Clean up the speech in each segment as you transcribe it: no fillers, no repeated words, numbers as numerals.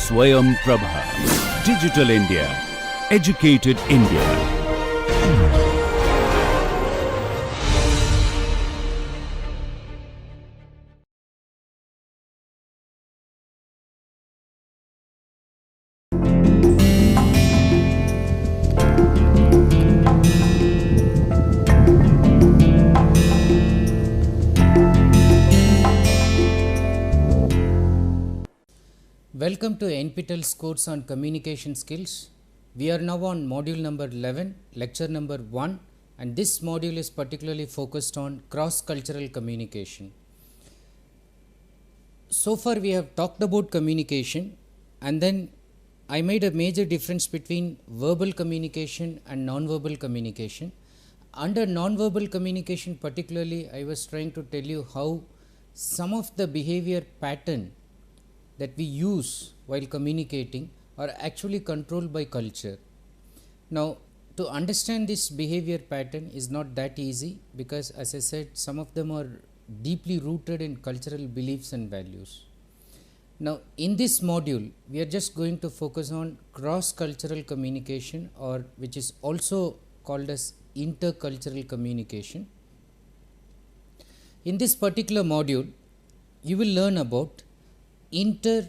Swayam Prabha. Digital India. Educated India. Welcome to NPTEL's course on communication skills. We are now on module number 11, lecture number 1, and this module is particularly focused on cross-cultural communication. So far we have talked about communication, and then I made a major difference between verbal communication and non-verbal communication. Under non-verbal communication particularly, I was trying to tell you how some of the behavior pattern that we use while communicating are actually controlled by culture. Now, to understand this behavior pattern is not that easy, because as I said, some of them are deeply rooted in cultural beliefs and values. Now, in this module, we are just going to focus on cross-cultural communication, or which is also called as intercultural communication. In this particular module, you will learn about inter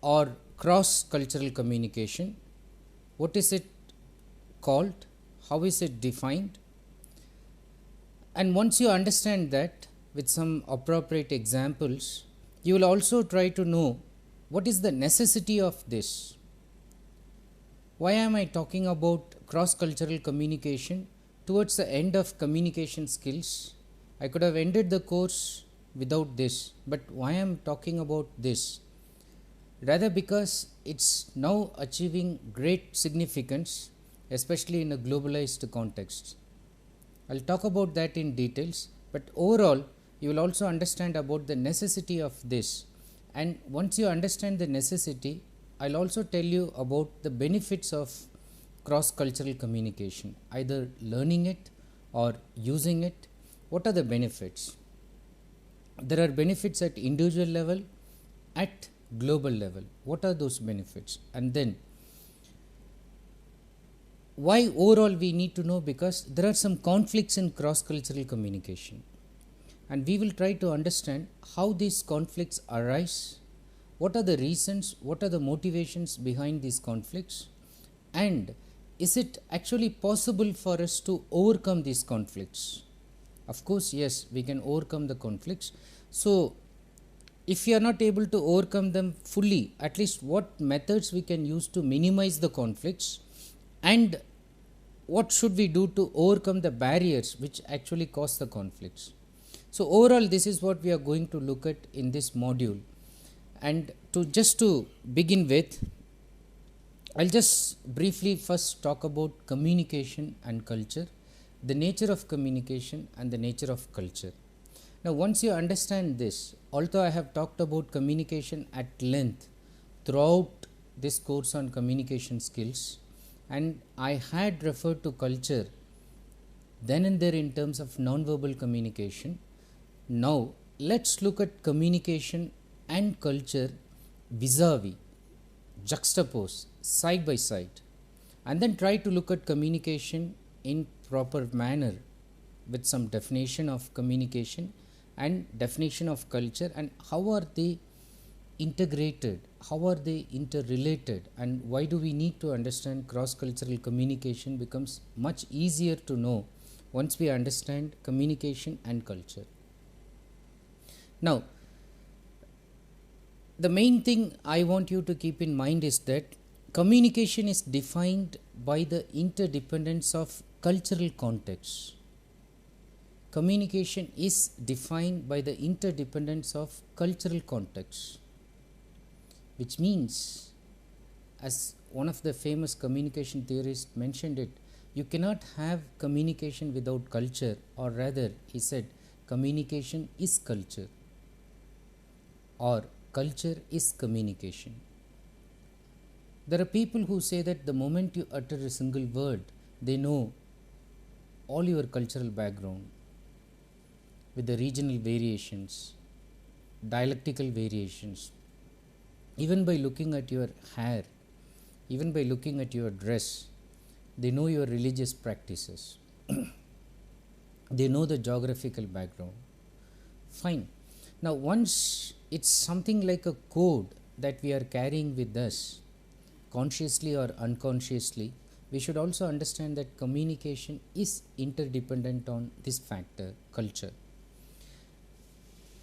or cross-cultural communication. What is it called? How is it defined? And once you understand that with some appropriate examples, you will also try to know what is the necessity of this. Why am I talking about cross-cultural communication towards the end of communication skills? I could have ended the course without this, but why I am talking about this? Rather because it's now achieving great significance, especially in a globalized context. I'll talk about that in details, but overall you will also understand about the necessity of this, and once you understand the necessity, I'll also tell you about the benefits of cross-cultural communication, either learning it or using it. What are the benefits? There are benefits at individual level, at global level. What are those benefits? And then why overall we need to know, because there are some conflicts in cross-cultural communication, and we will try to understand how these conflicts arise, what are the reasons, what are the motivations behind these conflicts, and is it actually possible for us to overcome these conflicts? Of course, yes, we can overcome the conflicts. So, if we are not able to overcome them fully, at least what methods we can use to minimize the conflicts, and what should we do to overcome the barriers which actually cause the conflicts. So, overall this is what we are going to look at in this module. And to begin with, I'll just briefly first talk about communication and culture, the nature of communication and the nature of culture. Now, once you understand this, although I have talked about communication at length throughout this course on communication skills, and I had referred to culture then and there in terms of non-verbal communication, now let's look at communication and culture vis-a-vis, juxtapose, side by side, and then try to look at communication in proper manner with some definition of communication and definition of culture, and how are they integrated, how are they interrelated, and why do we need to understand cross-cultural communication becomes much easier to know once we understand communication and culture. Now, the main thing I want you to keep in mind is that communication is defined by the interdependence of cultural contexts. Communication is defined by the interdependence of cultural contexts, which means, as one of the famous communication theorists mentioned it, you cannot have communication without culture, or rather he said communication is culture, or culture is communication. There are people who say that the moment you utter a single word, they know all your cultural background with the regional variations, dialectical variations, Even by looking at your hair, even by looking at your dress, they know your religious practices. They know the geographical background. Fine. Now, once it's something like a code that we are carrying with us, consciously or unconsciously, we should also understand that communication is interdependent on this factor, culture.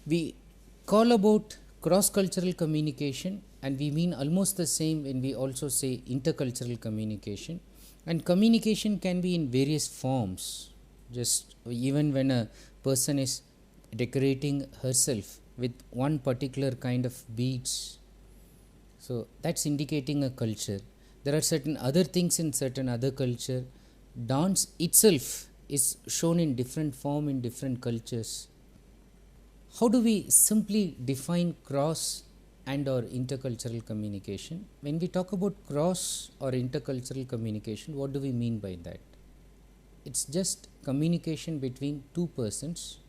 We call about cross-cultural communication, and we mean almost the same when we also say intercultural communication. And communication can be in various forms. Just even when a person is decorating herself with one particular kind of beads, so that's indicating a culture. There are certain other things in certain other culture. Dance itself is shown in different form in different cultures. How do we simply define cross and or intercultural communication? When we talk about cross or intercultural communication, what do we mean by that? It's just communication between two persons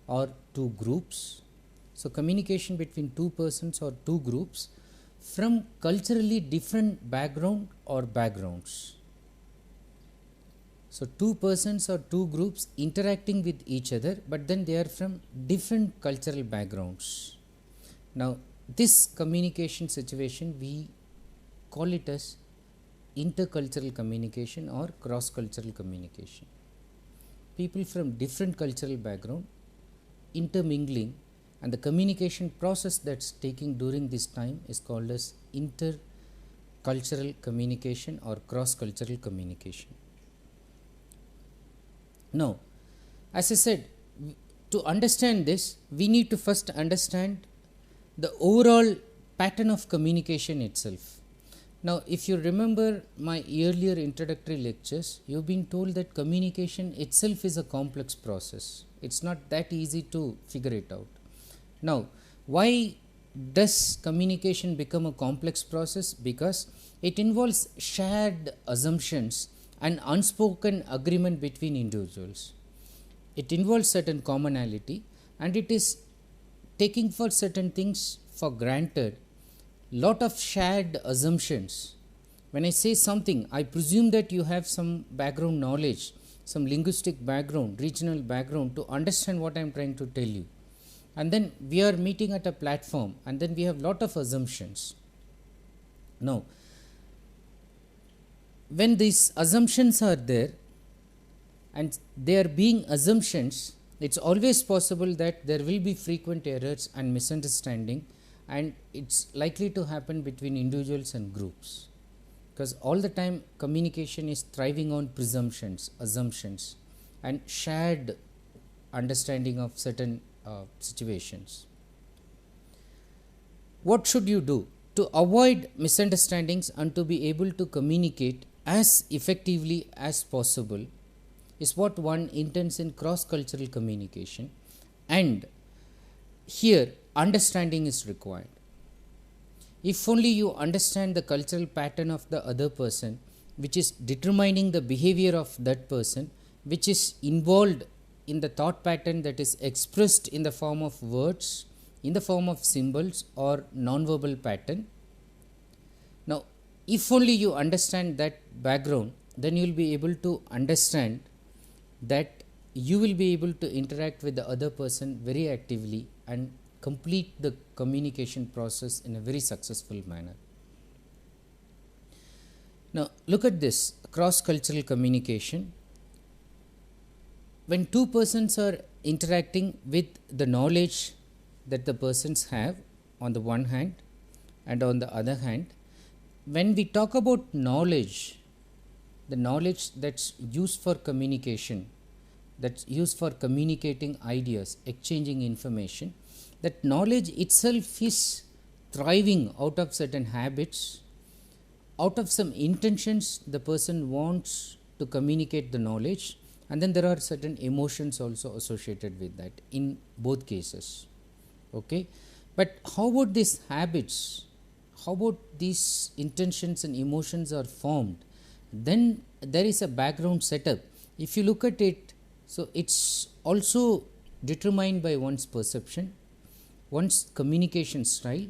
or two groups. So, communication between two persons or two groups from culturally different background or backgrounds. So, two persons or two groups interacting with each other, but then they are from different cultural backgrounds. Now, this communication situation, we call it as intercultural communication or cross-cultural communication. People from different cultural background intermingling, and the communication process that's taking during this time is called as intercultural communication or cross-cultural communication. Now, as I said, to understand this, we need to first understand the overall pattern of communication itself. Now, if you remember my earlier introductory lectures, you've been told that communication itself is a complex process. It's not that easy to figure it out. Now, why does communication become a complex process? Because it involves shared assumptions and unspoken agreement between individuals. It involves certain commonality, and it is taking for certain things for granted, lot of shared assumptions. When I say something, I presume that you have some background knowledge, some linguistic background, regional background to understand what I am trying to tell you. And then we are meeting at a platform, and then we have lot of assumptions. Now, when these assumptions are there and they are being assumptions, it's always possible that there will be frequent errors and misunderstanding, and it's likely to happen between individuals and groups, because all the time communication is thriving on presumptions, assumptions, and shared understanding of certain situations. What should you do to avoid misunderstandings and to be able to communicate as effectively as possible is what one intends in cross-cultural communication, and here understanding is required. If only you understand the cultural pattern of the other person, which is determining the behavior of that person, which is involved in the thought pattern that is expressed in the form of words, in the form of symbols or non-verbal pattern. Now, if only you understand that background, then you will be able to understand that you will be able to interact with the other person very actively and complete the communication process in a very successful manner. Now, look at this cross-cultural communication. When two persons are interacting with the knowledge that the persons have on the one hand, and on the other hand, when we talk about knowledge, the knowledge that's used for communication, that's used for communicating ideas, exchanging information, that knowledge itself is thriving out of certain habits, out of some intentions the person wants to communicate the knowledge, and then there are certain emotions also associated with that in both cases. Okay, but how about these habits? How about these intentions and emotions are formed? Then there is a background setup. If you look at it, so it's also determined by one's perception, one's communication style,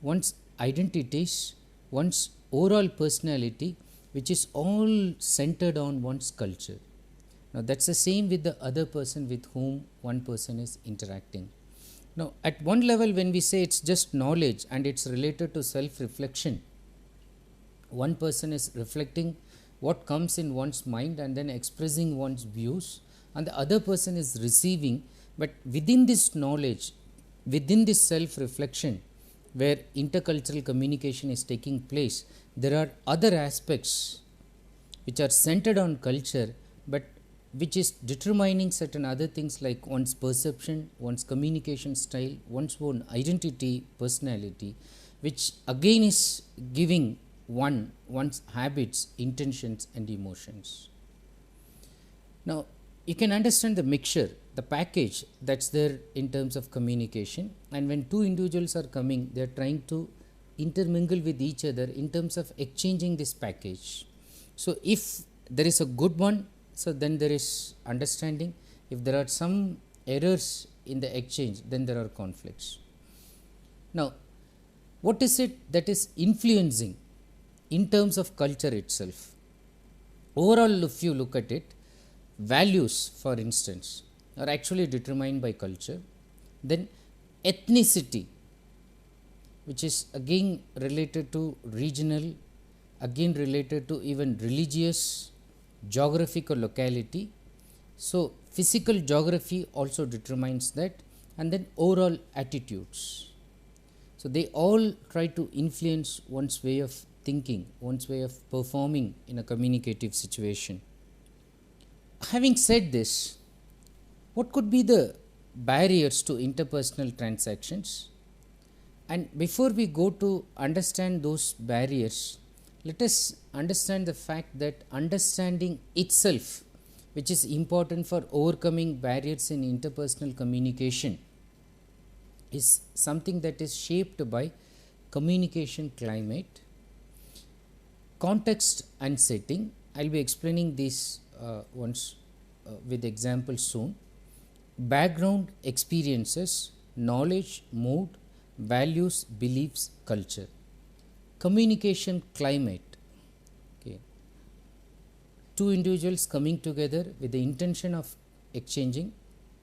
one's identities, one's overall personality, which is all centered on one's culture. Now, that's the same with the other person with whom one person is interacting. Now, at one level, when we say it's just knowledge and it's related to self reflection, one person is reflecting what comes in one's mind and then expressing one's views, and the other person is receiving. But within this knowledge, within this self reflection, where intercultural communication is taking place, there are other aspects which are centered on culture, but which is determining certain other things like one's perception, one's communication style, one's own identity, personality, which again is giving one's habits, intentions, and emotions. Now, you can understand the mixture, the package that's there in terms of communication, and when two individuals are coming, they are trying to intermingle with each other in terms of exchanging this package. So, if there is a good one, so then there is understanding. If there are some errors in the exchange, then there are conflicts. Now, what is it that is influencing in terms of culture itself? Overall, if you look at it, values, for instance, are actually determined by culture. Then ethnicity, which is again related to regional, again related to even religious, geographical locality. So, physical geography also determines that, and then overall attitudes. So, they all try to influence one's way of thinking, one's way of performing in a communicative situation. Having said this, what could be the barriers to interpersonal transactions? And before we go to understand those barriers, let us understand the fact that understanding itself, which is important for overcoming barriers in interpersonal communication, is something that is shaped by communication climate, context and setting. I will be explaining these once with examples soon. Background, experiences, knowledge, mood, values, beliefs, culture. Communication climate. Okay. Two individuals coming together with the intention of exchanging.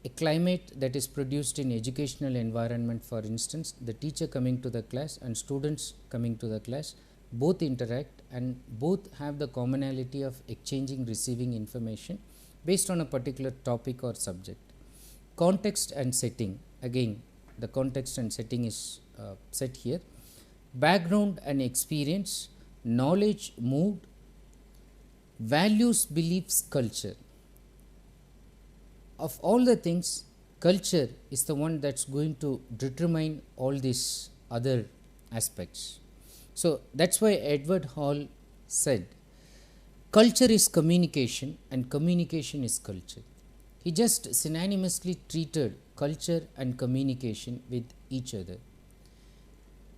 A climate that is produced in educational environment, for instance, the teacher coming to the class and students coming to the class, both interact and both have the commonality of exchanging, receiving information based on a particular topic or subject. Context and setting, again the context and setting is set here. Background and experience, knowledge, mood, values, beliefs, culture. Of all the things, culture is the one that's going to determine all these other aspects. So, that's why Edward Hall said, culture is communication and communication is culture. He just synonymously treated culture and communication with each other.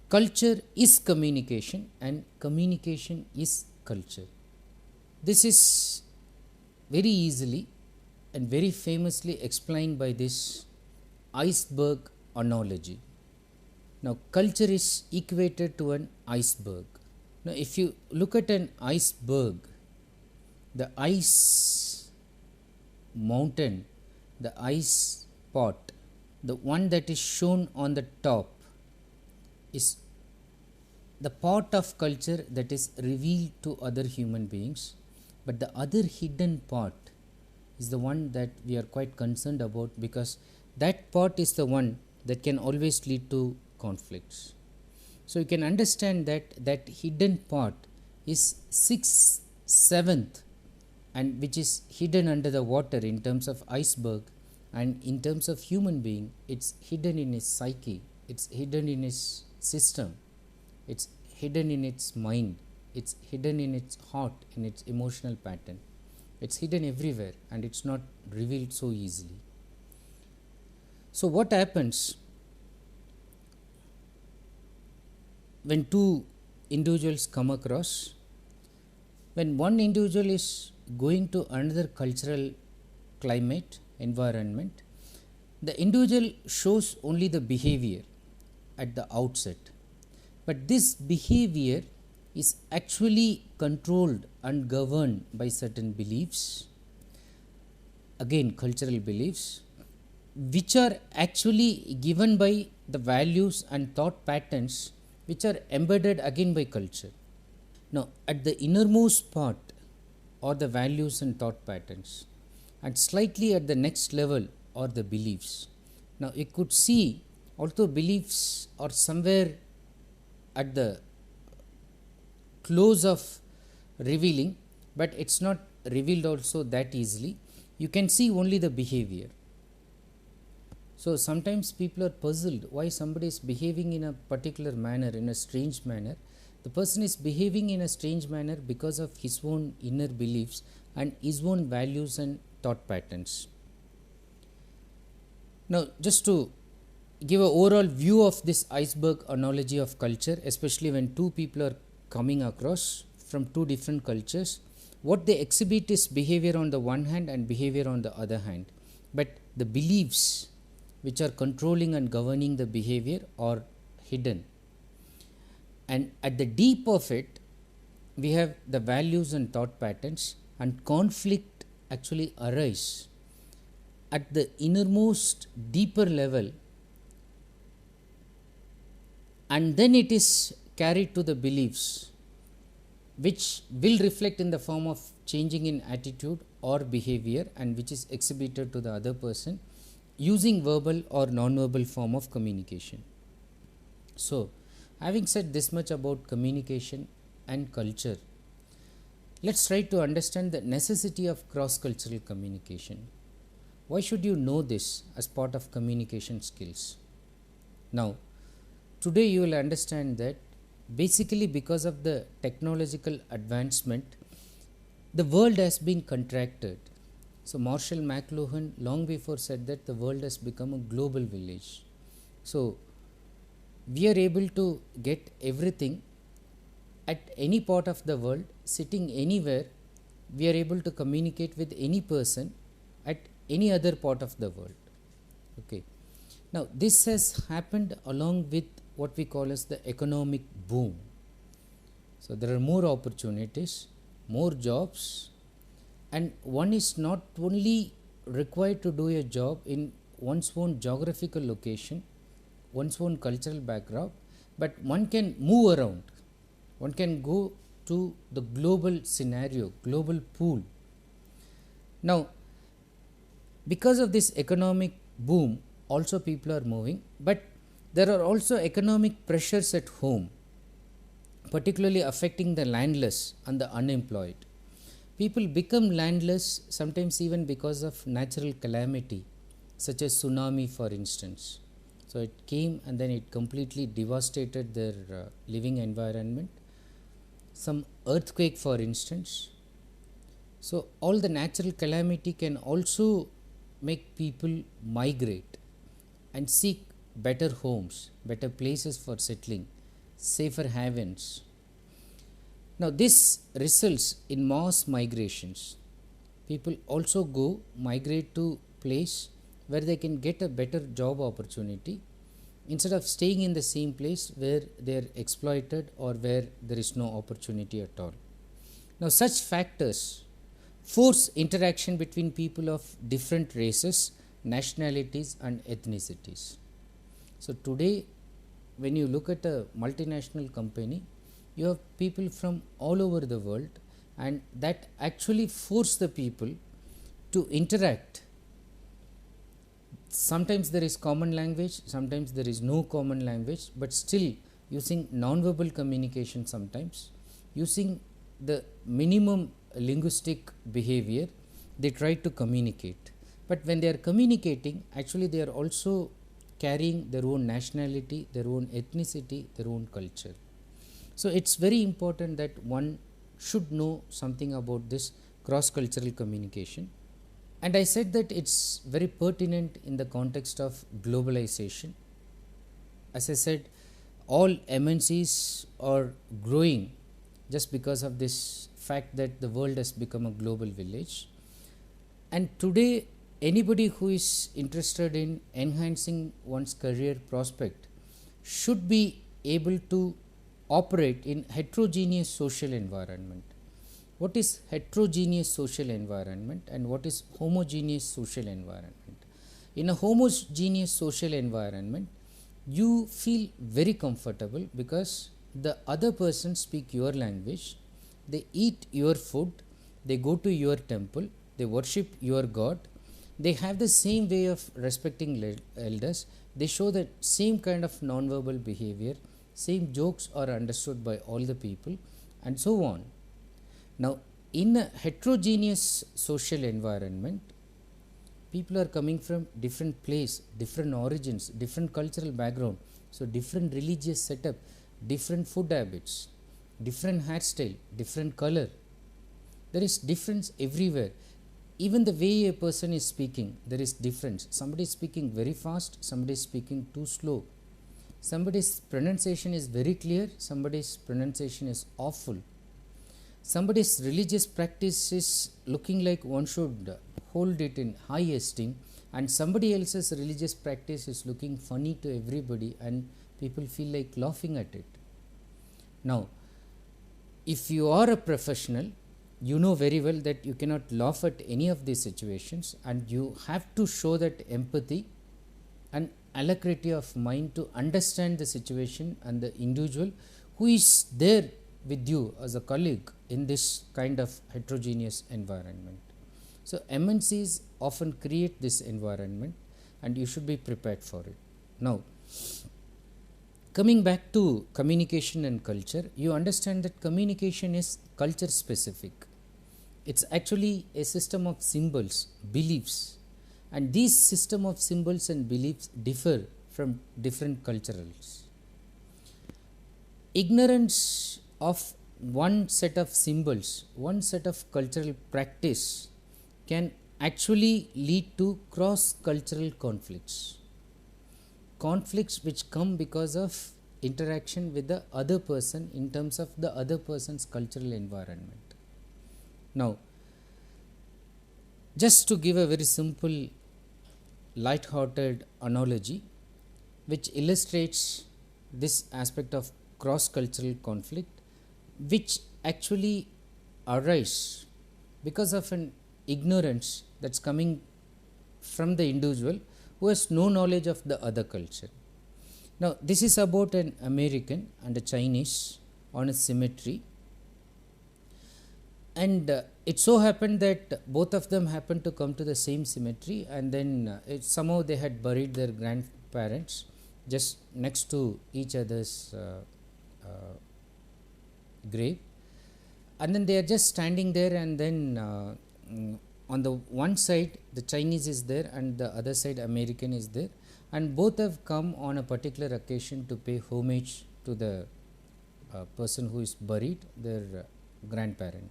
Culture is communication and communication is culture. This is very easily and very famously explained by this iceberg analogy. Now, culture is equated to an iceberg. Now, if you look at an iceberg, the ice mountain, the ice pot, the one that is shown on the top is the part of culture that is revealed to other human beings, but the other hidden part is the one that we are quite concerned about, because that part is the one that can always lead to conflicts. So, you can understand that hidden part is 6/7 and which is hidden under the water in terms of iceberg, and in terms of human being, it's hidden in his psyche, it's hidden in his system, it's hidden in its mind, it's hidden in its heart, in its emotional pattern. It's hidden everywhere and it's not revealed so easily. So, what happens when two individuals come across? When one individual is going to another cultural climate, environment, the individual shows only the behavior at the outset, but this behavior is actually controlled and governed by certain beliefs, again cultural beliefs, which are actually given by the values and thought patterns which are embedded again by culture. Now, at the innermost part are the values and thought patterns, and slightly at the next level are the beliefs. Now, you could see, although beliefs are somewhere at the close of revealing, but it's not revealed also that easily. You can see only the behavior. So sometimes people are puzzled why somebody is behaving in a particular manner, in a strange manner. The person is behaving in a strange manner because of his own inner beliefs and his own values and thought patterns. Now, just to give an overall view of this iceberg analogy of culture, especially when two people are coming across from two different cultures, what they exhibit is behavior on the one hand and behavior on the other hand. But the beliefs which are controlling and governing the behavior are hidden. And at the deep of it, we have the values and thought patterns, and conflict actually arise at the innermost deeper level, and then it is carried to the beliefs, which will reflect in the form of changing in attitude or behavior, and which is exhibited to the other person using verbal or non-verbal form of communication. So, having said this much about communication and culture, let's try to understand the necessity of cross-cultural communication. Why should you know this as part of communication skills? Now, today you will understand that basically because of the technological advancement, the world has been contracted. So, Marshall McLuhan long before said that the world has become a global village. So, we are able to get everything at any part of the world, sitting anywhere. We are able to communicate with any person at any other part of the world. Okay. Now, this has happened along with what we call as the economic boom. So, there are more opportunities, more jobs, and one is not only required to do a job in one's own geographical location, one's own cultural background, but one can move around. One can go to the global scenario, global pool. Now, because of this economic boom, also people are moving, but there are also economic pressures at home, particularly affecting the landless and the unemployed. People become landless sometimes even because of natural calamity, such as tsunami for instance. So, it came and then it completely devastated their living environment. Some earthquake for instance. So, all the natural calamity can also make people migrate and seek better homes, better places for settling, safer havens. Now, this results in mass migrations. People also migrate to place where they can get a better job opportunity instead of staying in the same place where they are exploited or where there is no opportunity at all. Now, such factors force interaction between people of different races, nationalities and ethnicities. So, today when you look at a multinational company, you have people from all over the world, and that actually force the people to interact. Sometimes there is common language, sometimes there is no common language, but still using non-verbal communication, sometimes using the minimum linguistic behavior, they try to communicate. But when they are communicating, actually they are also carrying their own nationality, their own ethnicity, their own culture. So, it is very important that one should know something about this cross-cultural communication. And I said that it is very pertinent in the context of globalization. As I said, all MNCs are growing just because of this fact that the world has become a global village. And today, anybody who is interested in enhancing one's career prospect should be able to operate in heterogeneous social environment. What is heterogeneous social environment and what is homogeneous social environment? In a homogeneous social environment, you feel very comfortable because the other person speak your language, they eat your food, they go to your temple, they worship your god, they have the same way of respecting elders, they show the same kind of non-verbal behavior, same jokes are understood by all the people, and so on. Now, in a heterogeneous social environment, people are coming from different place, different origins, different cultural background, so different religious setup, different food habits, different hairstyle, different color. There is difference everywhere. Even the way a person is speaking, there is difference. Somebody is speaking very fast, somebody is speaking too slow. Somebody's pronunciation is very clear, somebody's pronunciation is awful. Somebody's religious practice is looking like one should hold it in high esteem, and somebody else's religious practice is looking funny to everybody and people feel like laughing at it. Now, if you are a professional, you know very well that you cannot laugh at any of these situations, and you have to show that empathy and alacrity of mind to understand the situation and the individual who is there with you as a colleague in this kind of heterogeneous environment. So, MNCs often create this environment and you should be prepared for it. Now, coming back to communication and culture, you understand that communication is culture specific. It's actually a system of symbols, beliefs, and these system of symbols and beliefs differ from different cultures. Ignorance of one set of symbols, one set of cultural practice can actually lead to cross-cultural conflicts. Conflicts which come because of interaction with the other person in terms of the other person's cultural environment. Now, just to give a very simple light-hearted analogy which illustrates this aspect of cross-cultural conflict, which actually arise because of an ignorance that's coming from the individual who has no knowledge of the other culture. Now, this is about an American and a Chinese on a cemetery, and it so happened that both of them happened to come to the same cemetery, and then somehow they had buried their grandparents just next to each other's grave, and then they are just standing there, and then on the one side the Chinese is there and the other side American is there, and both have come on a particular occasion to pay homage to the person who is buried, their grandparent.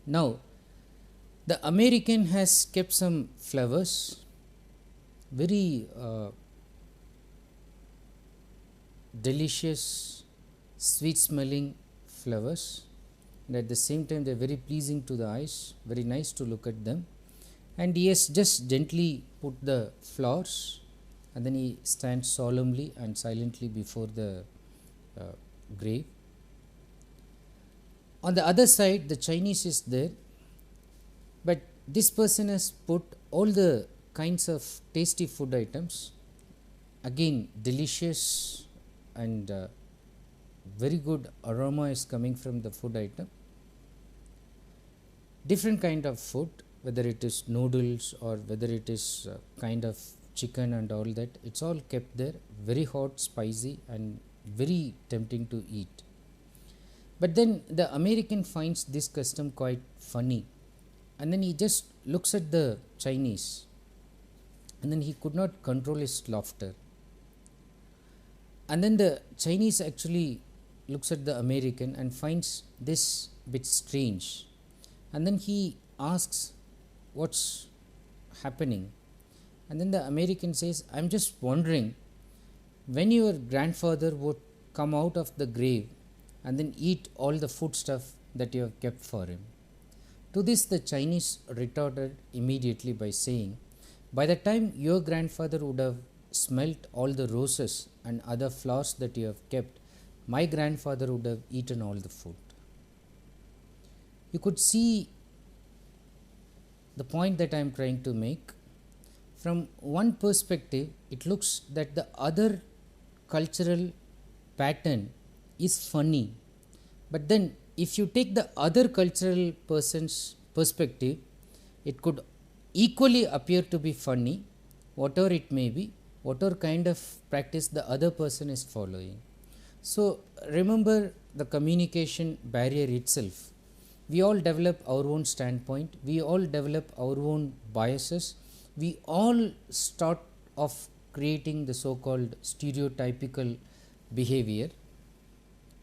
Now, the American has kept some flowers, very delicious, sweet smelling flowers, and at the same time they are very pleasing to the eyes, very nice to look at them, and he has just gently put the flowers, and then he stands solemnly and silently before the grave. On the other side, the Chinese is there, but this person has put all the kinds of tasty food items, again delicious, and very good aroma is coming from the food item. Different kind of food, whether it is noodles or whether it is kind of chicken and all that, it's all kept there, very hot, spicy, and very tempting to eat. But then the American finds this custom quite funny, and then he just looks at the Chinese, and then he could not control his laughter. And then the Chinese actually looks at the American and finds this bit strange, and then he asks, "What's happening?" And then the American says, "I'm just wondering, when your grandfather would come out of the grave and then eat all the food stuff that you have kept for him." To this the Chinese retorted immediately by saying, "By the time your grandfather would have smelt all the roses and other flowers that you have kept, my grandfather would have eaten all the food. You could see the point that I am trying to make. From one perspective, it looks that the other cultural pattern is funny, but then if you take the other cultural person's perspective, it could equally appear to be funny, whatever it may be, whatever kind of practice the other person is following. So remember the communication barrier itself. We all develop our own standpoint, we all develop our own biases, we all start off creating the so-called stereotypical behavior,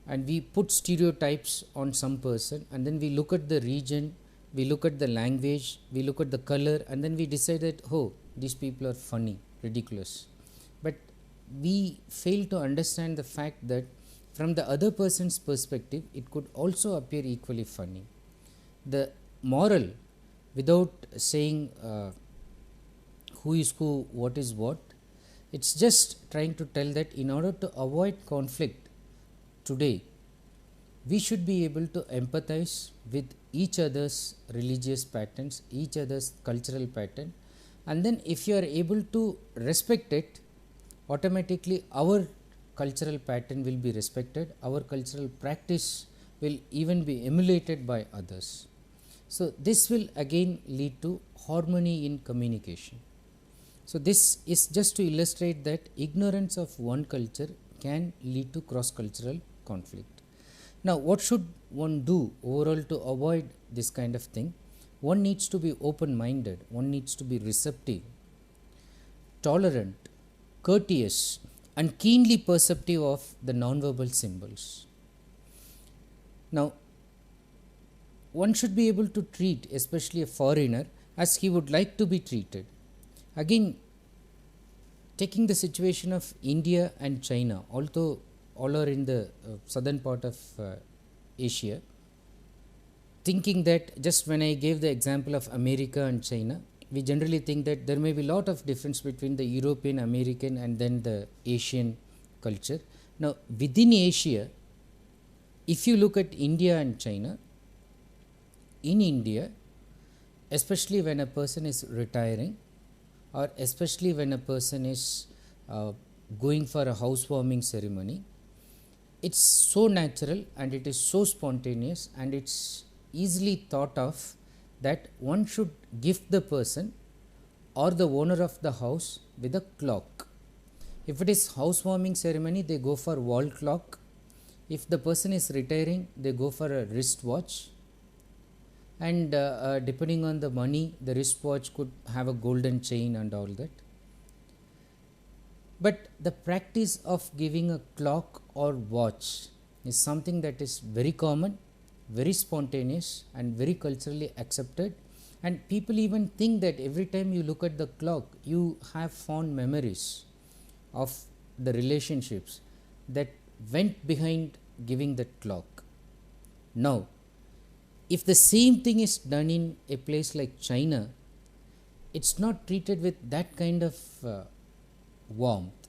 and we put stereotypes on some person, and then we look at the region, we look at the language, we look at the color, and then we decide that, oh, these people are funny, ridiculous. But we fail to understand the fact that from the other person's perspective, it could also appear equally funny. The moral, without saying who is who, what is what, it's just trying to tell that in order to avoid conflict today, we should be able to empathize with each other's religious patterns, each other's cultural pattern, and then if you are able to respect it, automatically our cultural pattern will be respected, our cultural practice will even be emulated by others. So this will again lead to harmony in communication. So this is just to illustrate that ignorance of one culture can lead to cross-cultural conflict. Now what should one do overall to avoid this kind of thing? One needs to be open-minded, one needs to be receptive, tolerant, courteous, and keenly perceptive of the non-verbal symbols. Now one should be able to treat especially a foreigner as he would like to be treated. Again, taking the situation of India and China, although all are in the southern part of Asia, thinking that just when I gave the example of America and China, we generally think that there may be a lot of difference between the European, American and then the Asian culture. Now within Asia, if you look at India and China, in India, especially when a person is retiring, or especially when a person is going for a housewarming ceremony, it's so natural and it is so spontaneous and it's easily thought of that one should gift the person or the owner of the house with a clock. If it is housewarming ceremony, they go for wall clock. If the person is retiring, they go for a wristwatch. And depending on the money, the wristwatch could have a golden chain and all that. But the practice of giving a clock or watch is something that is very common, very spontaneous and very culturally accepted, and people even think that every time you look at the clock, you have fond memories of the relationships that went behind giving that clock. Now, if the same thing is done in a place like China, it's not treated with that kind of warmth.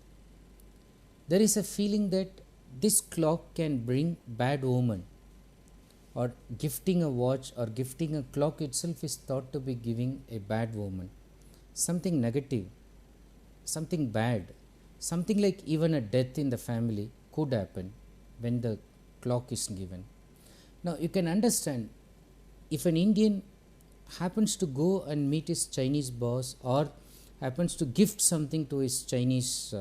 There is a feeling that this clock can bring bad omen, or gifting a watch or gifting a clock itself is thought to be giving a bad omen, something negative, something bad, something like even a death in the family could happen when the clock is given. Now you can understand, if an Indian happens to go and meet his Chinese boss or happens to gift something to his Chinese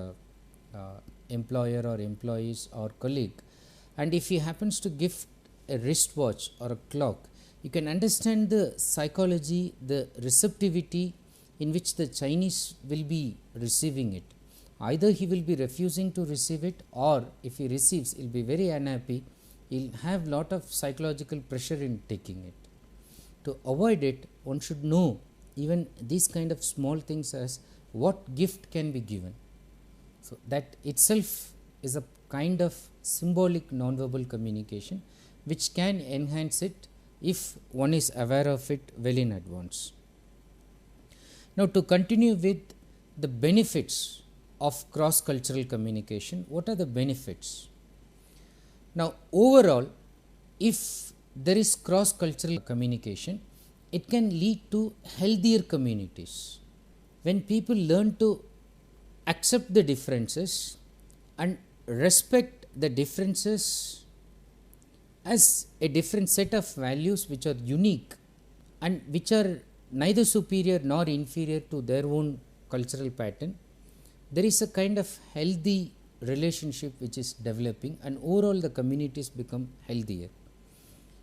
employer or employees or colleague, and if he happens to gift a wristwatch or a clock, you can understand the psychology, the receptivity in which the Chinese will be receiving it. Either he will be refusing to receive it, or if he receives, he will be very unhappy, he will have lot of psychological pressure in taking it. To avoid it, one should know even these kind of small things as what gift can be given. So that itself is a kind of symbolic non-verbal communication which can enhance it if one is aware of it well in advance. Now to continue with the benefits of cross-cultural communication, what are the benefits? Now, overall, if there is cross cultural communication, it can lead to healthier communities. When people learn to accept the differences and respect the differences as a different set of values which are unique and which are neither superior nor inferior to their own cultural pattern, there is a kind of healthy relationship which is developing, and overall the communities become healthier.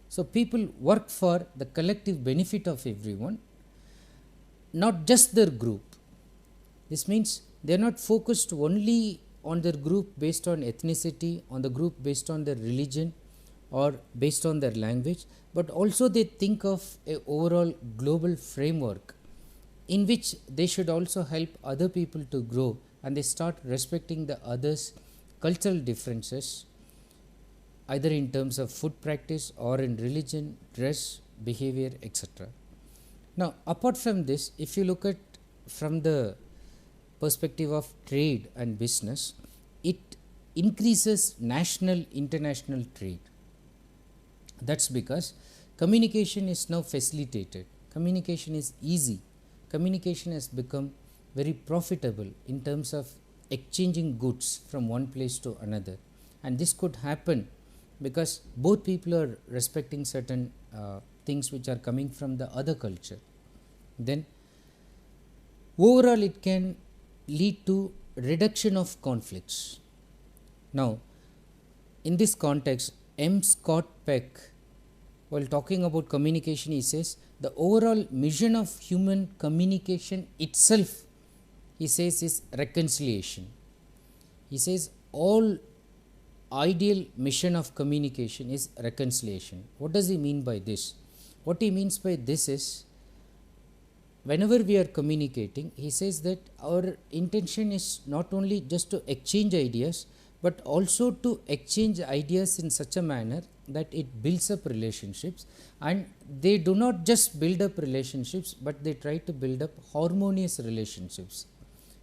So, people work for the collective benefit of everyone, not just their group. This means they are not focused only on their group based on ethnicity, on the group based on their religion or based on their language, but also they think of a overall global framework in which they should also help other people to grow, and they start respecting the others' cultural differences, either in terms of food practice or in religion, dress, behavior, etc. Now, apart from this, if you look at from the perspective of trade and business, it increases national international trade. That's because communication is now facilitated, communication is easy, communication has become very profitable in terms of exchanging goods from one place to another, and this could happen because both people are respecting certain things which are coming from the other culture. Then overall it can lead to reduction of conflicts. Now, in this context, M. Scott Peck, while talking about communication, he says the overall mission of human communication itself, he says, is reconciliation. He says all ideal mission of communication is reconciliation. What does he mean by this? What he means by this is, whenever we are communicating, he says that our intention is not only just to exchange ideas, but also to exchange ideas in such a manner that it builds up relationships, and they do not just build up relationships, but they try to build up harmonious relationships,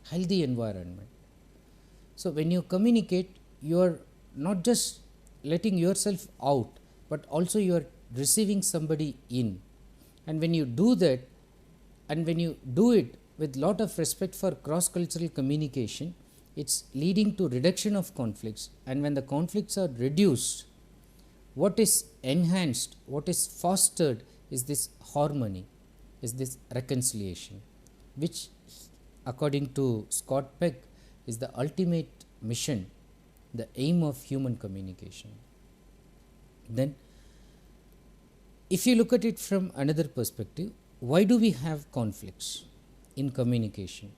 healthy environment. So, when you communicate, you are not just letting yourself out, but also you are receiving somebody in, and when you do that, and when you do it with lot of respect for cross cultural communication, it's leading to reduction of conflicts, and when the conflicts are reduced, what is enhanced, what is fostered is this harmony, is this reconciliation, which according to Scott Peck is the ultimate mission, the aim of human communication. Then if you look at it from another perspective, why do we have conflicts in communication?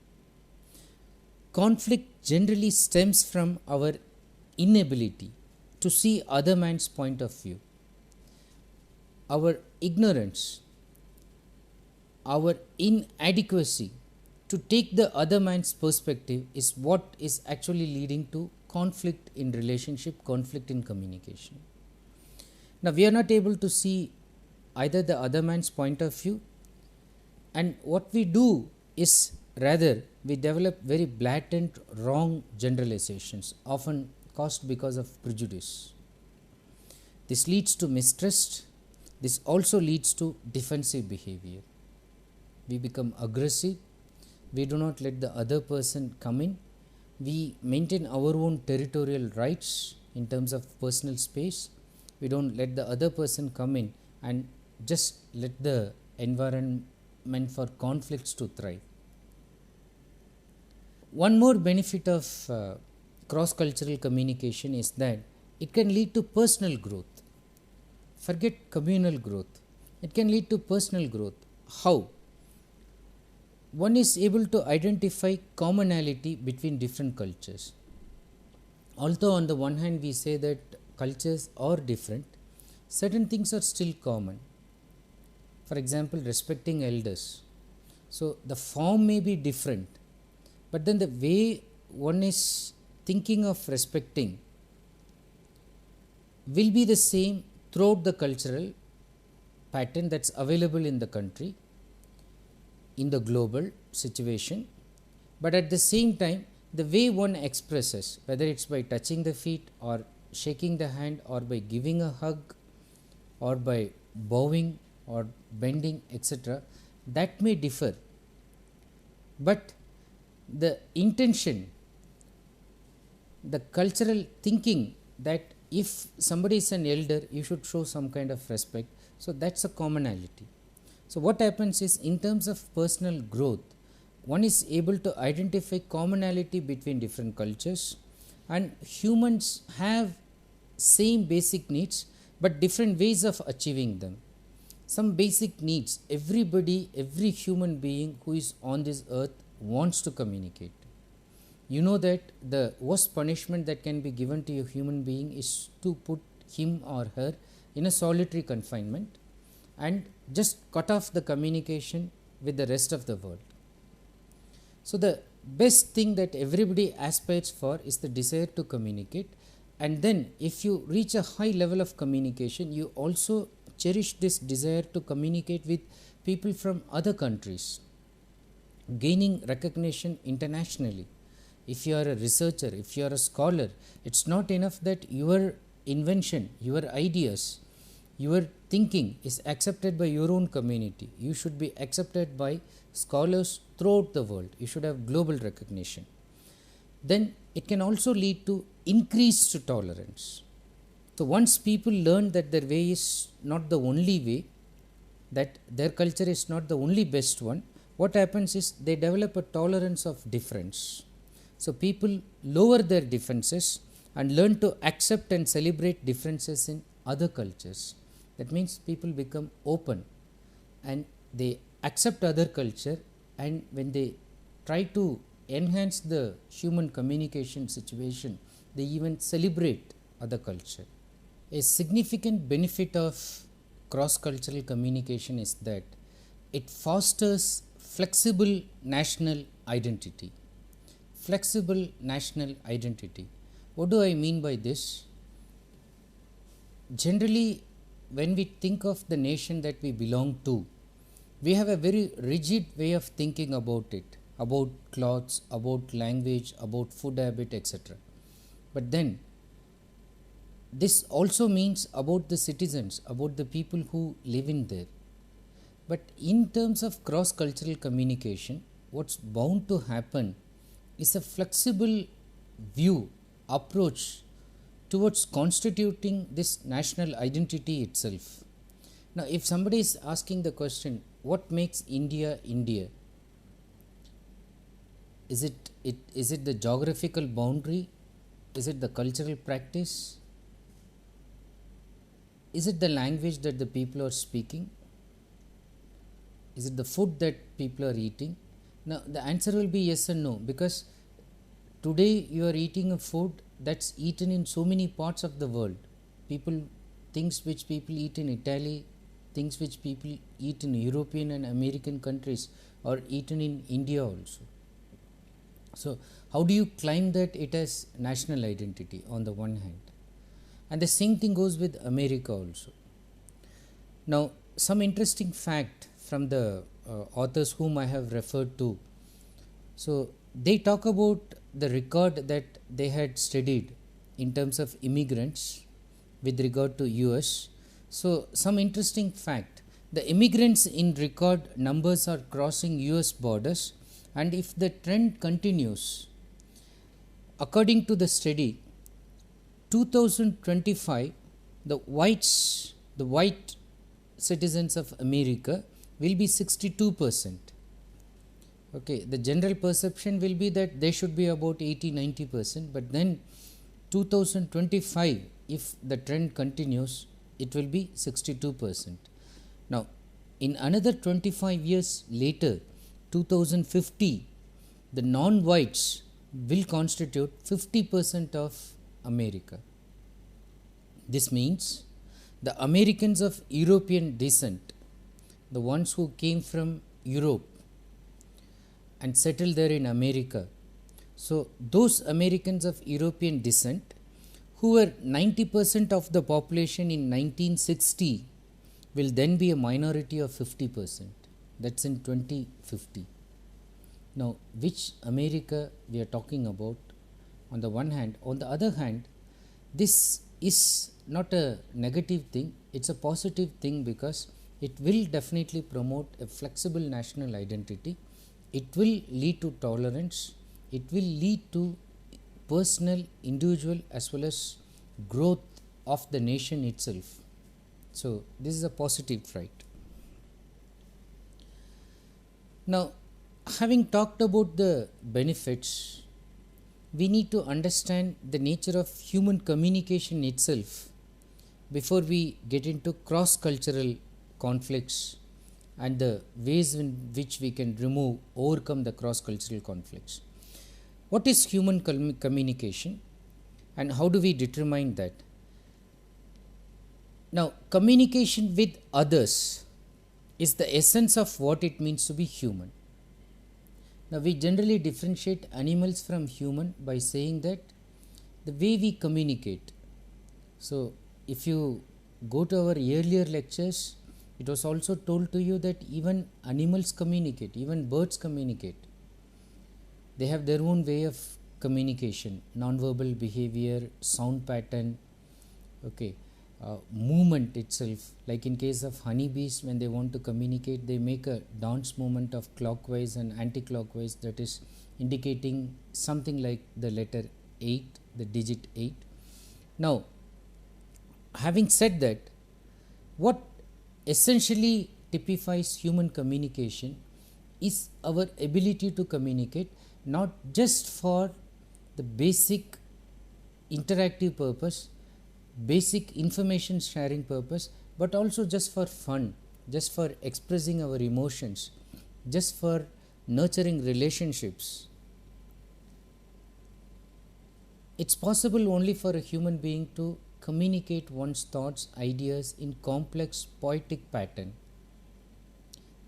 Conflict generally stems from our inability to see other man's point of view. Our ignorance, our inadequacy to take the other man's perspective is what is actually leading to conflict in relationship, conflict in communication. Now, we are not able to see either the other man's point of view, and what we do is rather we develop very blatant wrong generalizations, often caused because of prejudice. This leads to mistrust. This also leads to defensive behavior. We become aggressive. We do not let the other person come in. We maintain our own territorial rights in terms of personal space. We don't let the other person come in and just let the environment for conflicts to thrive. One more benefit of cross-cultural communication is that it can lead to personal growth. Forget communal growth. It can lead to personal growth. How? One is able to identify commonality between different cultures. Although on the one hand we say that cultures are different, certain things are still common. For example, respecting elders. So, the form may be different, but then the way one is thinking of respecting will be the same throughout the cultural pattern that's available in the country, in the global situation, but at the same time the way one expresses, whether it's by touching the feet or shaking the hand or by giving a hug or by bowing or bending, etc., that may differ. But the intention, the cultural thinking that if somebody is an elder, you should show some kind of respect. So that's a commonality. So what happens is, in terms of personal growth, one is able to identify commonality between different cultures, and humans have same basic needs but different ways of achieving them. Some basic needs, everybody, every human being who is on this earth wants to communicate. You know that the worst punishment that can be given to a human being is to put him or her in a solitary confinement and just cut off the communication with the rest of the world. So the best thing that everybody aspires for is the desire to communicate, and then if you reach a high level of communication, you also cherish this desire to communicate with people from other countries, gaining recognition internationally. If you are a researcher, if you are a scholar, it's not enough that your invention, your ideas, your thinking is accepted by your own community. You should be accepted by scholars throughout the world. You should have global recognition. Then it can also lead to increased tolerance. So once people learn that their way is not the only way, that their culture is not the only best one, what happens is they develop a tolerance of difference. So people lower their differences and learn to accept and celebrate differences in other cultures. That means people become open and they accept other culture, and when they try to enhance the human communication situation, they even celebrate other culture. A significant benefit of cross-cultural communication is that it fosters flexible national identity. Flexible national identity. What do I mean by this? Generally, when we think of the nation that we belong to, we have a very rigid way of thinking about it, about clothes, about language, about food habit, etc. But then, this also means about the citizens, about the people who live in there. But in terms of cross-cultural communication, what's bound to happen is a flexible view, approach towards constituting this national identity itself. Now, if somebody is asking the question, what makes India India? Is it the geographical boundary? Is it the cultural practice? Is it the language that the people are speaking? Is it the food that people are eating? Now, the answer will be yes and no, because today you are eating a food that's eaten in so many parts of the world. Things which people eat in Italy, things which people eat in European and American countries are eaten in India also. So, how do you claim that it has national identity on the one hand? And the same thing goes with America also. Now, some interesting fact from the authors whom I have referred to. So, they talk about the record that they had studied in terms of immigrants with regard to US. So, some interesting fact, the immigrants in record numbers are crossing US borders, and if the trend continues, according to the study, 2025 the white citizens of America will be 62%. Okay, the general perception will be that they should be about 80-90%, but then 2025, if the trend continues, it will be 62%. Now, in another 25 years later, 2050, the non-whites will constitute 50% of America. This means the Americans of European descent, the ones who came from Europe and settled there in America. So, those Americans of European descent who were 90% of the population in 1960 will then be a minority of 50%. That's in 2050. Now, which America we are talking about on the one hand? On the other hand, This is not a negative thing, it's a positive thing because it will definitely promote a flexible national identity. It will lead to tolerance, it will lead to personal, individual as well as growth of the nation itself. So, this is a positive trait. Now, having talked about the benefits, we need to understand the nature of human communication itself before we get into cross-cultural conflicts and the ways in which we can overcome the cross-cultural conflicts. What is human communication and how do we determine that? Now, communication with others is the essence of what it means to be human. Now, we generally differentiate animals from human by saying that the way we communicate. So, if you go to our earlier lectures, it was also told to you that even animals communicate, even birds communicate. They have their own way of communication, non-verbal behavior, sound pattern, okay, movement itself. Like in case of honeybees, when they want to communicate, they make a dance movement of clockwise and anti-clockwise, that is indicating something like the letter 8, the digit 8. Now, having said that, what essentially typifies human communication is our ability to communicate, not just for the basic interactive purpose, basic information sharing purpose, but also just for fun, just for expressing our emotions, just for nurturing relationships. It's possible only for a human being to communicate one's thoughts, ideas in complex poetic pattern.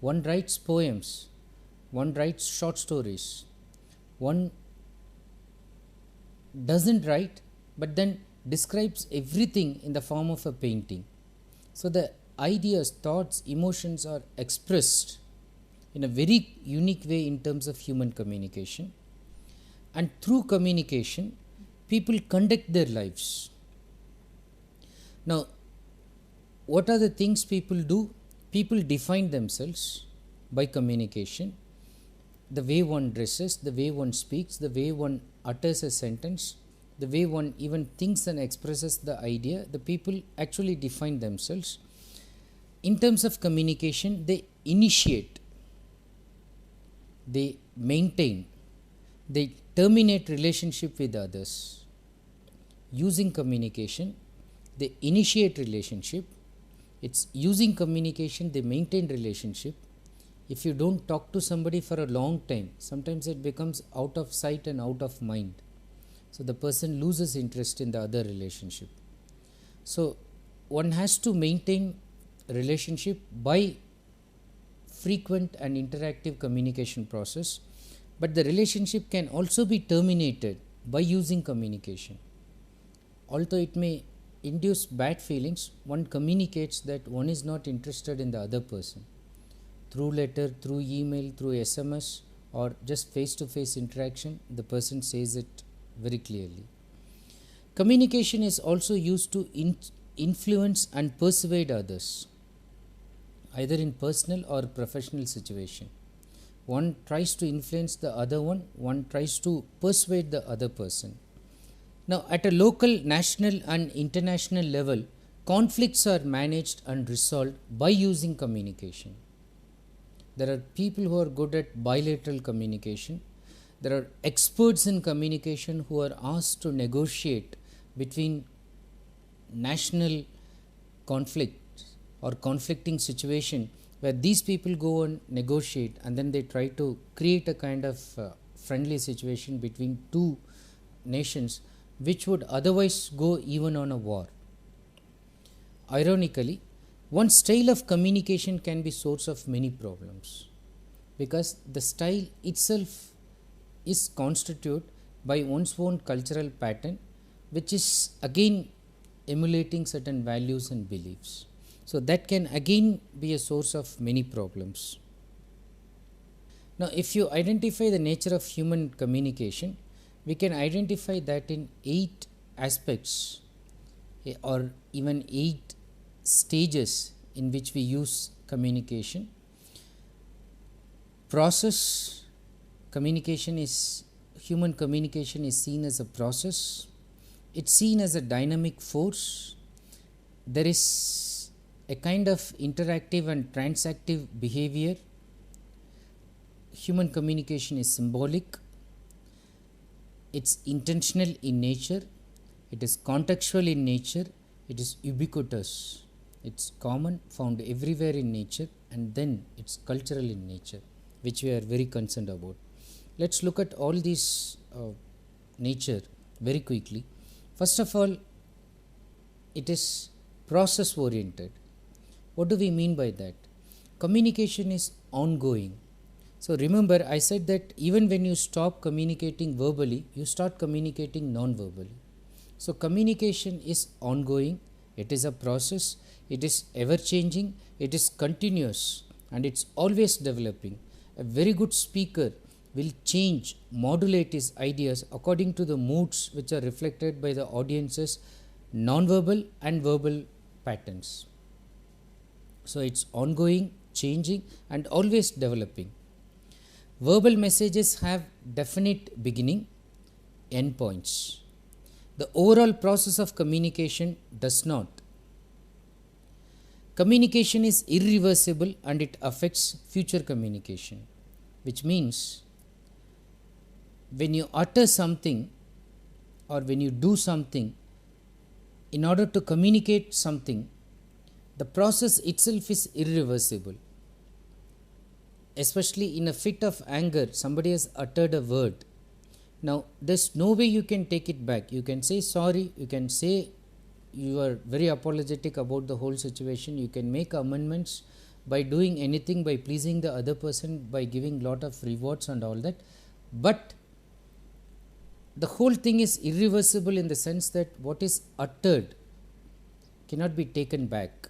One writes poems, one writes short stories, one doesn't write but then describes everything in the form of a painting. So the ideas, thoughts, emotions are expressed in a very unique way in terms of human communication, and through communication people conduct their lives. Now, what are the things people do? People define themselves by communication. The way one dresses, the way one speaks, the way one utters a sentence, the way one even thinks and expresses the idea, the people actually define themselves. In terms of communication, they initiate, they maintain, they terminate relationship with others. Using communication, they initiate relationship. It's using communication, they maintain relationship. If you don't talk to somebody for a long time, sometimes it becomes out of sight and out of mind. So the person loses interest in the other relationship. So one has to maintain a relationship by frequent and interactive communication process, but the relationship can also be terminated by using communication. Although it may induce bad feelings, one communicates that one is not interested in the other person. Through letter, through email, through SMS, or just face-to-face interaction, the person says it very clearly. Communication is also used to influence and persuade others, either in personal or professional situation. One tries to influence the other one tries to persuade the other person. Now, at a local, national and international level, conflicts are managed and resolved by using communication. There are people who are good at bilateral communication. There are experts in communication who are asked to negotiate between national conflicts or conflicting situation, where these people go and negotiate and then they try to create a kind of friendly situation between two nations which would otherwise go even on a war. Ironically, one style of communication can be source of many problems, because the style itself is constituted by one's own cultural pattern, which is again emulating certain values and beliefs. So that can again be a source of many problems. Now, if you identify the nature of human communication, we can identify that in 8 aspects or even 8 stages in which we use communication. Process communication is, human communication is seen as a process. It's seen as a dynamic force. There is a kind of interactive and transactive behavior. Human communication is symbolic. It's intentional in nature. It is contextual in nature. It is ubiquitous. It's common, found everywhere in nature, and then it's cultural in nature, which we are very concerned about. Let's look at all these nature very quickly. First of all, it is process oriented. What do we mean by that? Communication is ongoing. So remember, I said that even when you stop communicating verbally, you start communicating non-verbally. So communication is ongoing. It is a process. It is ever changing. It is continuous, and it's always developing. A very good speaker will change, modulate his ideas according to the moods which are reflected by the audience's non-verbal and verbal patterns. So it's ongoing, changing, and always developing. Verbal messages have definite beginning, end points. The overall process of communication does not. Communication is irreversible and it affects future communication, which means when you utter something or when you do something in order to communicate something, the process itself is irreversible. Especially in a fit of anger, somebody has uttered a word. Now, there's no way you can take it back. You can say sorry, you can say you are very apologetic about the whole situation, you can make amendments by doing anything, by pleasing the other person, by giving lot of rewards and all that. But the whole thing is irreversible in the sense that what is uttered cannot be taken back.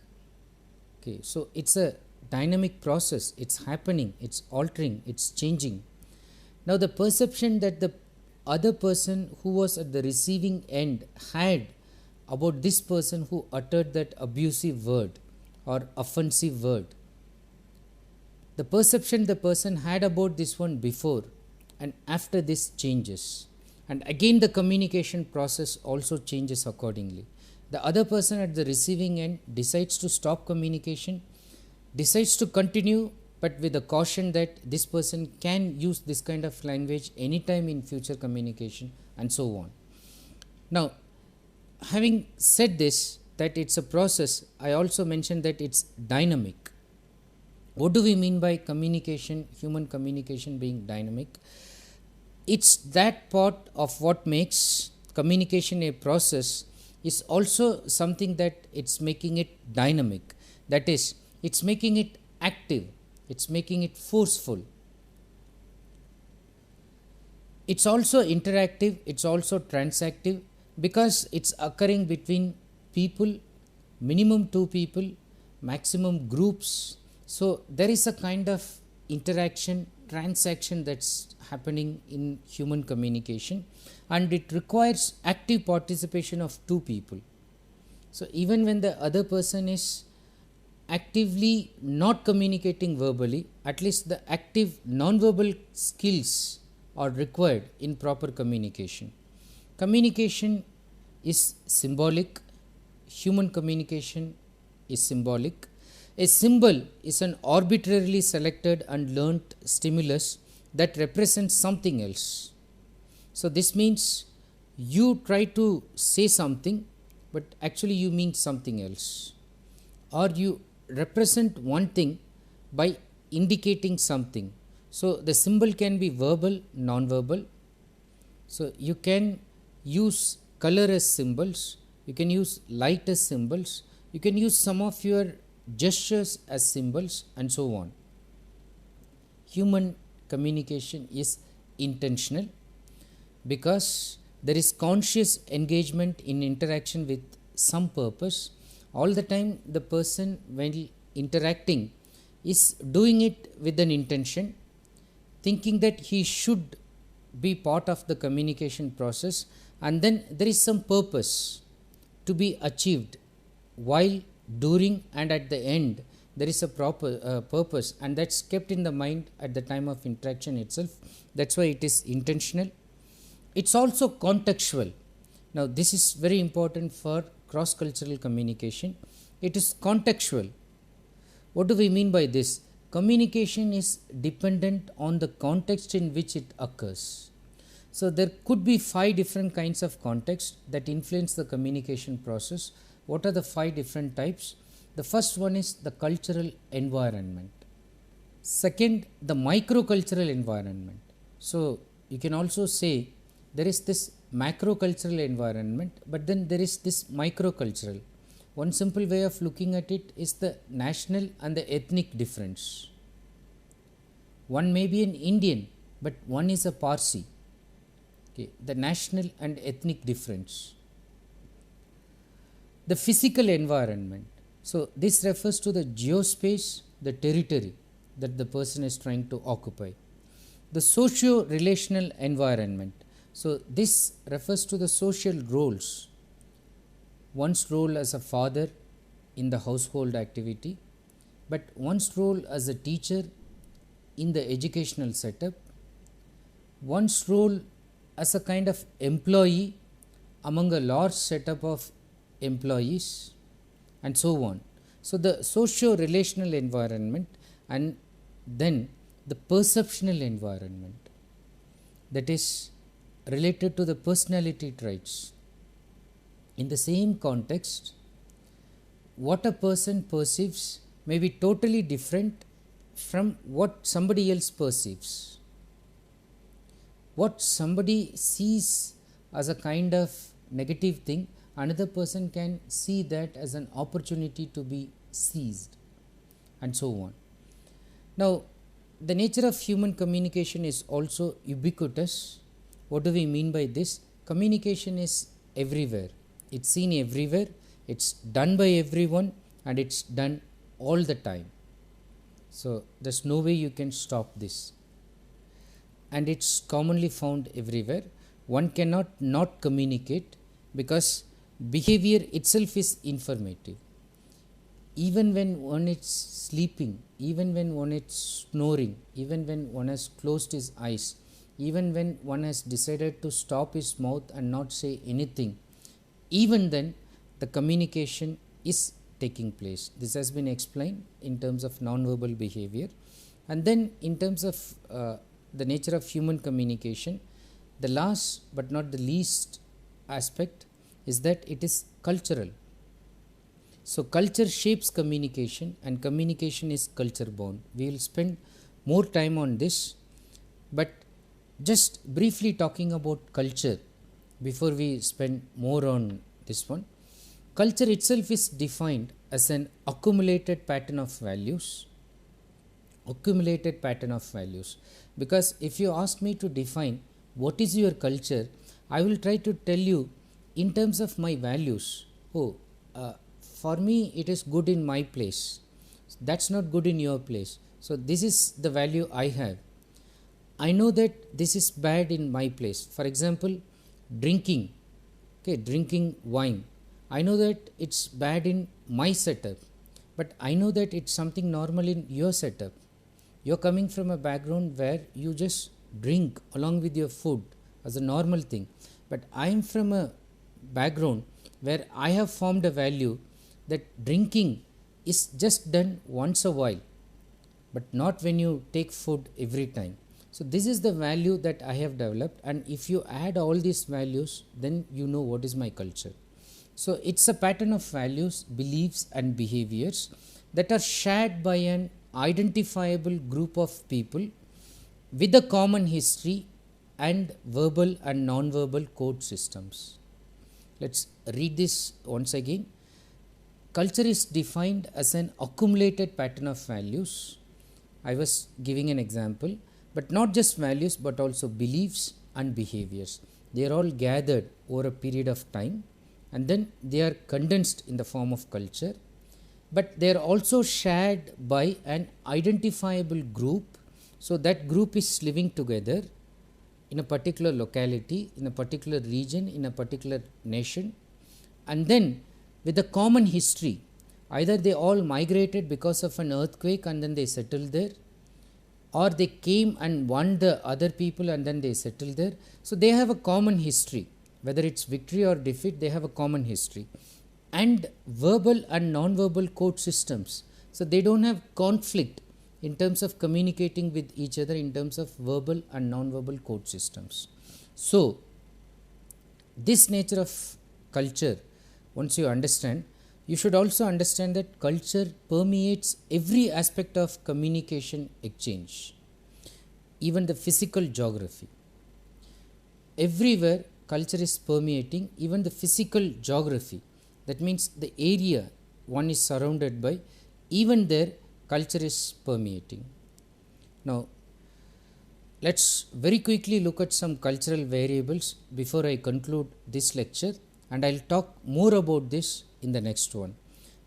Okay, so it's a dynamic process. It's happening, it's altering, it's changing. Now the perception that the other person who was at the receiving end had about this person who uttered that abusive word or offensive word, the perception the person had about this one before and after this changes. And again the communication process also changes accordingly. The other person at the receiving end decides to stop communication, decides to continue, but with the caution that this person can use this kind of language anytime in future communication, and so on. Now, having said this, that it's a process, I also mentioned that it's dynamic. What do we mean by communication, human communication being dynamic? It's that part of what makes communication a process is also something that it's making it dynamic. That is, it's making it active, it's making it forceful. It's also interactive, it's also transactive, because it's occurring between people, minimum 2 people, maximum groups. So there is a kind of interaction, transaction that's happening in human communication, and it requires active participation of 2 people. So even when the other person is actively not communicating verbally, at least the active non-verbal skills are required in proper communication. Communication is symbolic. Human communication is symbolic. A symbol is an arbitrarily selected and learnt stimulus that represents something else. So this means you try to say something, but actually you mean something else, or you represent one thing by indicating something. So the symbol can be verbal, non-verbal. So you can use color as symbols, you can use light as symbols, you can use some of your gestures as symbols, and so on. Human communication is intentional because there is conscious engagement in interaction with some purpose. All the time the person when interacting is doing it with an intention, thinking that he should be part of the communication process, and then there is some purpose. to be achieved while, during, and at the end. There is a proper purpose, and that's kept in the mind at the time of interaction itself. That's why it is intentional. It's also contextual. Now, this is very important for cross cultural communication. It is contextual. What do we mean by this? Communication is dependent on the context in which it occurs. So, there could be 5 different kinds of context that influence the communication process. What are the 5 different types? The first one is the cultural environment. Second, the microcultural environment. So, you can also say there is this macrocultural environment, but then there is this microcultural. One simple way of looking at it is the national and the ethnic difference. One may be an Indian, but one is a Parsi. Okay, the national and ethnic difference. The physical environment. So, this refers to the geospace, the territory that the person is trying to occupy. The socio-relational environment. So, this refers to the social roles. One's role as a father in the household activity, but one's role as a teacher in the educational setup, one's role as a kind of employee among a large setup of employees, and so on. So, the socio-relational environment, and then the perceptional environment, that is related to the personality traits. In the same context, what a person perceives may be totally different from what somebody else perceives. What somebody sees as a kind of negative thing, another person can see that as an opportunity to be seized, and so on. Now, the nature of human communication is also ubiquitous. What do we mean by this? Communication is everywhere. It's seen everywhere, it's done by everyone, and it's done all the time. So, there's no way you can stop this. And it's commonly found everywhere. One cannot not communicate, because behavior itself is informative. Even when one is sleeping, even when one is snoring, even when one has closed his eyes, even when one has decided to stop his mouth and not say anything, even then the communication is taking place. This has been explained in terms of non-verbal behavior. And then in terms of the nature of human communication, the last but not the least aspect is that it is cultural. So, culture shapes communication, and communication is culture bound. We will spend more time on this, but just briefly talking about culture before we spend more on this one. Culture itself is defined as an accumulated pattern of values. Accumulated pattern of values. Because if you ask me to define what is your culture, I will try to tell you in terms of my values. For me it is good in my place, that's not good in your place. So, this is the value I have. I know that this is bad in my place. For example, drinking, drinking wine. I know that it's bad in my setup, but I know that it's something normal in your setup. You're coming from a background where you just drink along with your food as a normal thing, but I am from a background where I have formed a value that drinking is just done once a while, but not when you take food every time. So, this is the value that I have developed, and if you add all these values, then you know what is my culture. So, it's a pattern of values, beliefs and behaviors that are shared by an identifiable group of people with a common history and verbal and non-verbal code systems. Let's read this once again. Culture is defined as an accumulated pattern of values. I was giving an example, but not just values but also beliefs and behaviors. They are all gathered over a period of time, and then they are condensed in the form of culture, but they are also shared by an identifiable group. So, that group is living together in a particular locality, in a particular region, in a particular nation, and then with a common history, either they all migrated because of an earthquake and then they settled there, or they came and won the other people and then they settled there. So they have a common history, whether it's victory or defeat, they have a common history. And verbal and non-verbal code systems, so they don't have conflict in terms of communicating with each other in terms of verbal and non-verbal code systems. So this nature of culture, once you understand, you should also understand that culture permeates every aspect of communication exchange, even the physical geography. Everywhere culture is permeating, even the physical geography. That means the area one is surrounded by, even there culture is permeating. Now, let's very quickly look at some cultural variables before I conclude this lecture, and I'll talk more about this in the next one.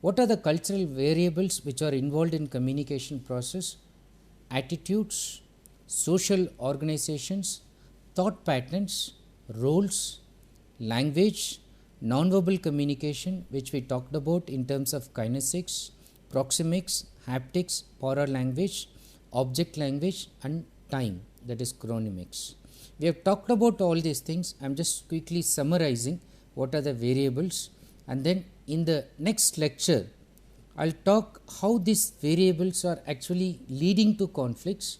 What are the cultural variables which are involved in communication process? Attitudes, social organizations, thought patterns, roles, language, non-verbal communication, which we talked about in terms of kinesics, proxemics, haptics, paralanguage, object language, and time, that is chronemics. We have talked about all these things. I am just quickly summarizing what are the variables, and then in the next lecture I will talk how these variables are actually leading to conflicts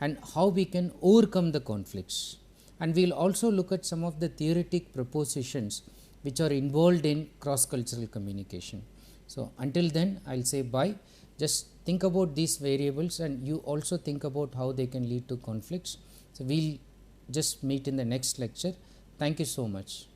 and how we can overcome the conflicts. And we will also look at some of the theoretic propositions which are involved in cross-cultural communication. So until then, I will say bye. Just think about these variables and you also think about how they can lead to conflicts. So we will just meet in the next lecture. Thank you so much.